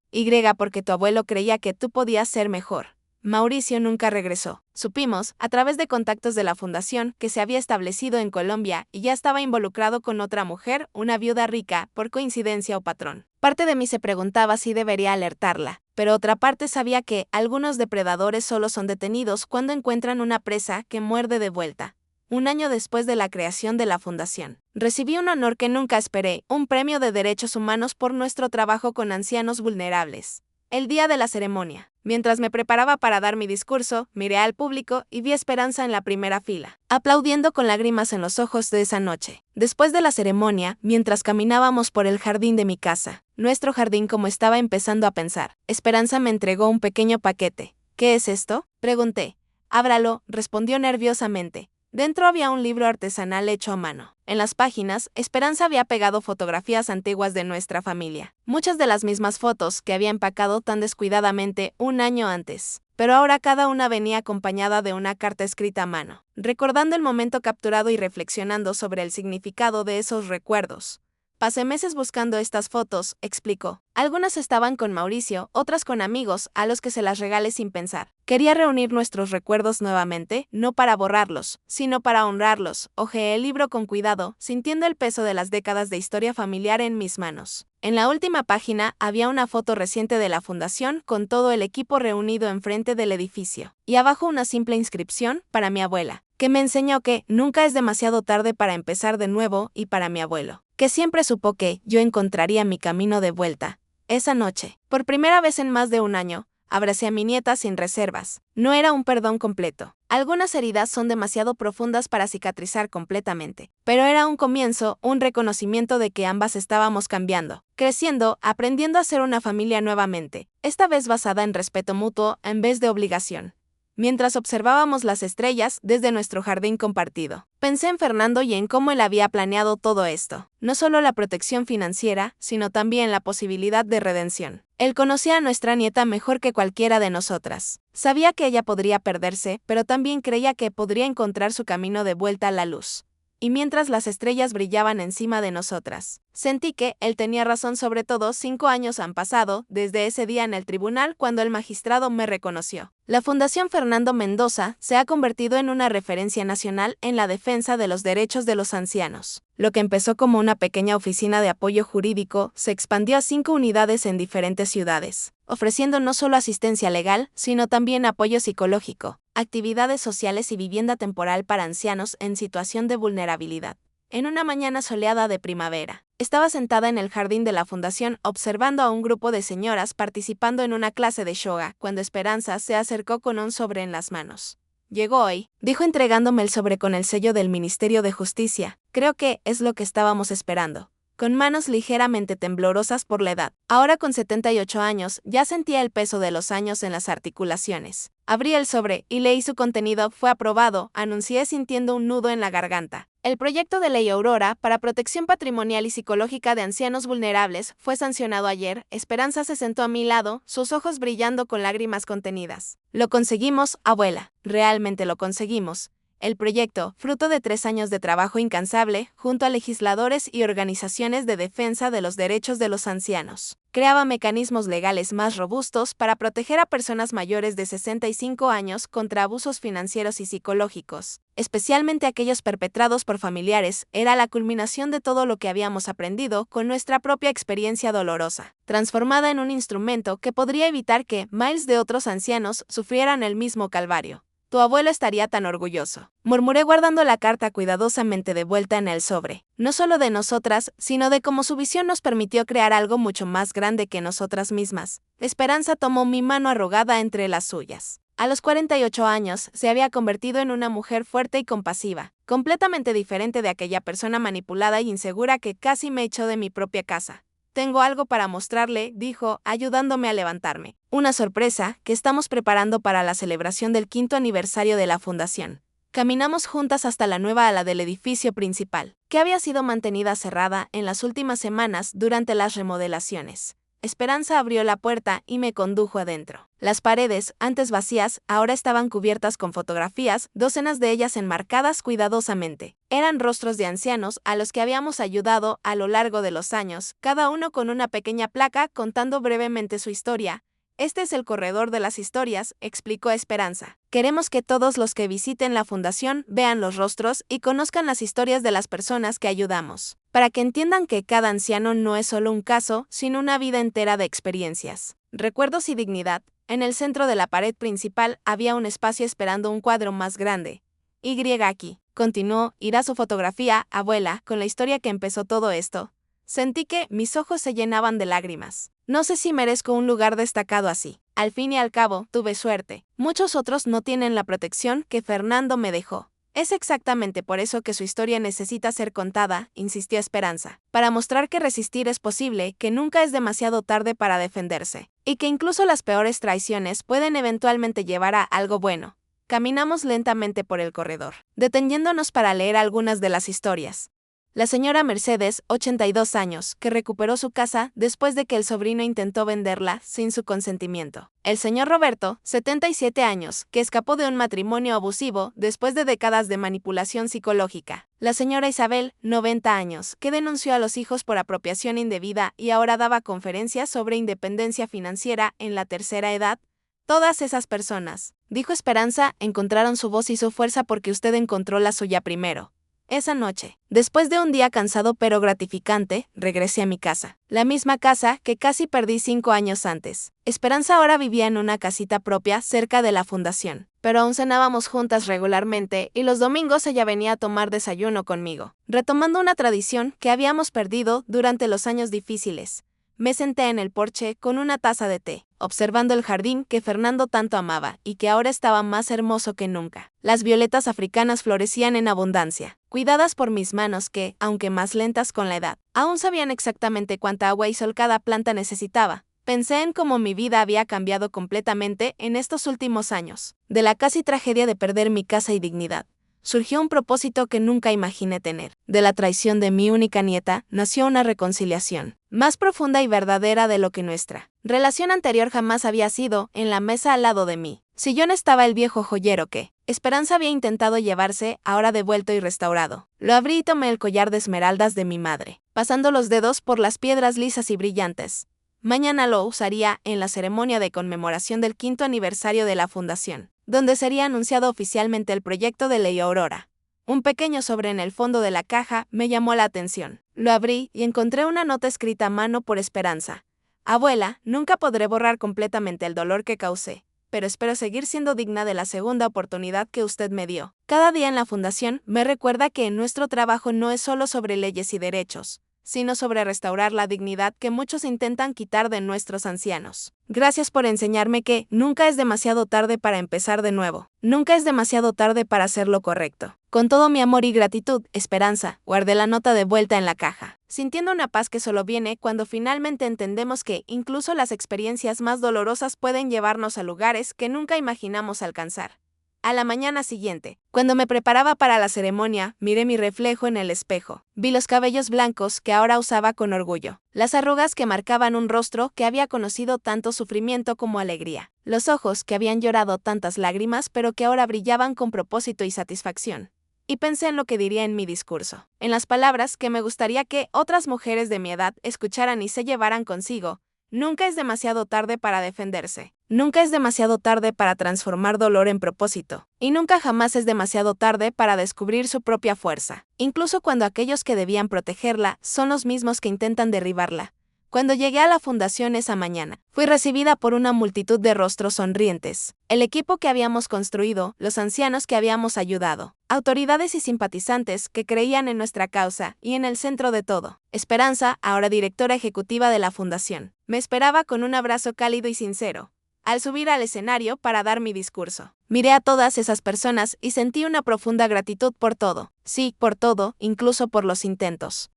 Porque tu abuelo creía que tú podías ser mejor. Mauricio nunca regresó. Supimos, a través de contactos de la fundación, que se había establecido en Colombia y ya estaba involucrado con otra mujer, una viuda rica, por coincidencia o patrón. Parte de mí se preguntaba si debería alertarla, pero otra parte sabía que algunos depredadores solo son detenidos cuando encuentran una presa que muerde de vuelta. Un año después de la creación de la fundación, recibí un honor que nunca esperé, un premio de derechos humanos por nuestro trabajo con ancianos vulnerables. El día de la ceremonia. Mientras me preparaba para dar mi discurso, miré al público y vi a Esperanza en la primera fila, aplaudiendo con lágrimas en los ojos de esa noche. Después de la ceremonia, mientras caminábamos por el jardín de mi casa, nuestro jardín como estaba empezando a pensar, Esperanza me entregó un pequeño paquete. ¿Qué es esto?, pregunté. Ábralo, respondió nerviosamente. Dentro había un libro artesanal hecho a mano. En las páginas, Esperanza había pegado fotografías antiguas de nuestra familia. Muchas de las mismas fotos que había empacado tan descuidadamente un año antes. Pero ahora cada una venía acompañada de una carta escrita a mano, recordando el momento capturado y reflexionando sobre el significado de esos recuerdos. Pasé meses buscando estas fotos, explicó. Algunas estaban con Mauricio, otras con amigos, a los que se las regalé sin pensar. Quería reunir nuestros recuerdos nuevamente, no para borrarlos, sino para honrarlos. Hojeé el libro con cuidado, sintiendo el peso de las décadas de historia familiar en mis manos. En la última página había una foto reciente de la fundación con todo el equipo reunido enfrente del edificio, y abajo una simple inscripción para mi abuela, que me enseñó que nunca es demasiado tarde para empezar de nuevo, y para mi abuelo, que siempre supo que yo encontraría mi camino de vuelta. Esa noche, por primera vez en más de un año, abracé a mi nieta sin reservas. No era un perdón completo. Algunas heridas son demasiado profundas para cicatrizar completamente, pero era un comienzo, un reconocimiento de que ambas estábamos cambiando, creciendo, aprendiendo a ser una familia nuevamente, esta vez basada en respeto mutuo en vez de obligación. Mientras observábamos las estrellas desde nuestro jardín compartido, pensé en Fernando y en cómo él había planeado todo esto. No solo la protección financiera, sino también la posibilidad de redención. Él conocía a nuestra nieta mejor que cualquiera de nosotras. Sabía que ella podría perderse, pero también creía que podría encontrar su camino de vuelta a la luz. Y mientras las estrellas brillaban encima de nosotras, sentí que él tenía razón. Sobre todo 5 años han pasado desde ese día en el tribunal cuando el magistrado me reconoció. La Fundación Fernando Mendoza se ha convertido en una referencia nacional en la defensa de los derechos de los ancianos. Lo que empezó como una pequeña oficina de apoyo jurídico se expandió a 5 unidades en diferentes ciudades, ofreciendo no solo asistencia legal, sino también apoyo psicológico, actividades sociales y vivienda temporal para ancianos en situación de vulnerabilidad. En una mañana soleada de primavera, estaba sentada en el jardín de la fundación observando a un grupo de señoras participando en una clase de yoga cuando Esperanza se acercó con un sobre en las manos. Llegó hoy, dijo entregándome el sobre con el sello del Ministerio de Justicia. Creo que es lo que estábamos esperando. Con manos ligeramente temblorosas por la edad. Ahora con 78 años, ya sentía el peso de los años en las articulaciones. Abrí el sobre y leí su contenido. Fue aprobado, anuncié sintiendo un nudo en la garganta. El proyecto de ley Aurora para protección patrimonial y psicológica de ancianos vulnerables fue sancionado ayer. Esperanza se sentó a mi lado, sus ojos brillando con lágrimas contenidas. Lo conseguimos, abuela. Realmente lo conseguimos. El proyecto, fruto de 3 años de trabajo incansable, junto a legisladores y organizaciones de defensa de los derechos de los ancianos, creaba mecanismos legales más robustos para proteger a personas mayores de 65 años contra abusos financieros y psicológicos, especialmente aquellos perpetrados por familiares. Era la culminación de todo lo que habíamos aprendido con nuestra propia experiencia dolorosa, transformada en un instrumento que podría evitar que miles de otros ancianos sufrieran el mismo calvario. Tu abuelo estaría tan orgulloso, murmuré guardando la carta cuidadosamente de vuelta en el sobre. No solo de nosotras, sino de cómo su visión nos permitió crear algo mucho más grande que nosotras mismas. Esperanza tomó mi mano arrugada entre las suyas. A los 48 años, se había convertido en una mujer fuerte y compasiva, completamente diferente de aquella persona manipulada y insegura que casi me echó de mi propia casa. Tengo algo para mostrarle, dijo, ayudándome a levantarme. Una sorpresa que estamos preparando para la celebración del 5º aniversario de la fundación. Caminamos juntas hasta la nueva ala del edificio principal, que había sido mantenida cerrada en las últimas semanas durante las remodelaciones. Esperanza abrió la puerta y me condujo adentro. Las paredes, antes vacías, ahora estaban cubiertas con fotografías, docenas de ellas enmarcadas cuidadosamente. Eran rostros de ancianos a los que habíamos ayudado a lo largo de los años, cada uno con una pequeña placa contando brevemente su historia. Este es el corredor de las historias, explicó Esperanza. Queremos que todos los que visiten la fundación vean los rostros y conozcan las historias de las personas que ayudamos, para que entiendan que cada anciano no es solo un caso, sino una vida entera de experiencias, recuerdos y dignidad. En el centro de la pared principal había un espacio esperando un cuadro más grande. Y aquí, continuó, irá su fotografía, abuela, con la historia que empezó todo esto. Sentí que mis ojos se llenaban de lágrimas. No sé si merezco un lugar destacado así. Al fin y al cabo, tuve suerte. Muchos otros no tienen la protección que Fernando me dejó. Es exactamente por eso que su historia necesita ser contada, insistió Esperanza, para mostrar que resistir es posible, que nunca es demasiado tarde para defenderse, y que incluso las peores traiciones pueden eventualmente llevar a algo bueno. Caminamos lentamente por el corredor, deteniéndonos para leer algunas de las historias. La señora Mercedes, 82 años, que recuperó su casa después de que el sobrino intentó venderla sin su consentimiento. El señor Roberto, 77 años, que escapó de un matrimonio abusivo después de décadas de manipulación psicológica. La señora Isabel, 90 años, que denunció a los hijos por apropiación indebida y ahora daba conferencias sobre independencia financiera en la tercera edad. Todas esas personas, dijo Esperanza, encontraron su voz y su fuerza porque usted encontró la suya primero. Esa noche, después de un día cansado pero gratificante, regresé a mi casa. La misma casa que casi perdí 5 años antes. Esperanza ahora vivía en una casita propia cerca de la fundación, pero aún cenábamos juntas regularmente y los domingos ella venía a tomar desayuno conmigo, retomando una tradición que habíamos perdido durante los años difíciles. Me senté en el porche con una taza de té, observando el jardín que Fernando tanto amaba y que ahora estaba más hermoso que nunca. Las violetas africanas florecían en abundancia, cuidadas por mis manos que, aunque más lentas con la edad, aún sabían exactamente cuánta agua y sol cada planta necesitaba. Pensé en cómo mi vida había cambiado completamente en estos últimos años. De la casi tragedia de perder mi casa y dignidad, surgió un propósito que nunca imaginé tener. De la traición de mi única nieta, nació una reconciliación, más profunda y verdadera de lo que nuestra relación anterior jamás había sido. En la mesa al lado de mí sillón estaba el viejo joyero que Esperanza había intentado llevarse, ahora devuelto y restaurado. Lo abrí y tomé el collar de esmeraldas de mi madre, pasando los dedos por las piedras lisas y brillantes. Mañana lo usaría en la ceremonia de conmemoración del 5º aniversario de la fundación, donde sería anunciado oficialmente el proyecto de Ley Aurora. Un pequeño sobre en el fondo de la caja me llamó la atención. Lo abrí y encontré una nota escrita a mano por Esperanza. Abuela, nunca podré borrar completamente el dolor que causé, pero espero seguir siendo digna de la segunda oportunidad que usted me dio. Cada día en la fundación me recuerda que nuestro trabajo no es solo sobre leyes y derechos, sino sobre restaurar la dignidad que muchos intentan quitar de nuestros ancianos. Gracias por enseñarme que nunca es demasiado tarde para empezar de nuevo. Nunca es demasiado tarde para hacer lo correcto. Con todo mi amor y gratitud, Esperanza, guardé la nota de vuelta en la caja, sintiendo una paz que solo viene cuando finalmente entendemos que incluso las experiencias más dolorosas pueden llevarnos a lugares que nunca imaginamos alcanzar. A la mañana siguiente, cuando me preparaba para la ceremonia, miré mi reflejo en el espejo. Vi los cabellos blancos que ahora usaba con orgullo, las arrugas que marcaban un rostro que había conocido tanto sufrimiento como alegría, los ojos que habían llorado tantas lágrimas pero que ahora brillaban con propósito y satisfacción. Y pensé en lo que diría en mi discurso, en las palabras que me gustaría que otras mujeres de mi edad escucharan y se llevaran consigo. Nunca es demasiado tarde para defenderse. Nunca es demasiado tarde para transformar dolor en propósito. Y nunca jamás es demasiado tarde para descubrir su propia fuerza, incluso cuando aquellos que debían protegerla son los mismos que intentan derribarla. Cuando llegué a la fundación esa mañana, fui recibida por una multitud de rostros sonrientes. El equipo que habíamos construido, los ancianos que habíamos ayudado, autoridades y simpatizantes que creían en nuestra causa y en el centro de todo. Esperanza, ahora directora ejecutiva de la fundación, me esperaba con un abrazo cálido y sincero. Al subir al escenario para dar mi discurso, miré a todas esas personas y sentí una profunda gratitud por todo. Sí, por todo, incluso por los intentos.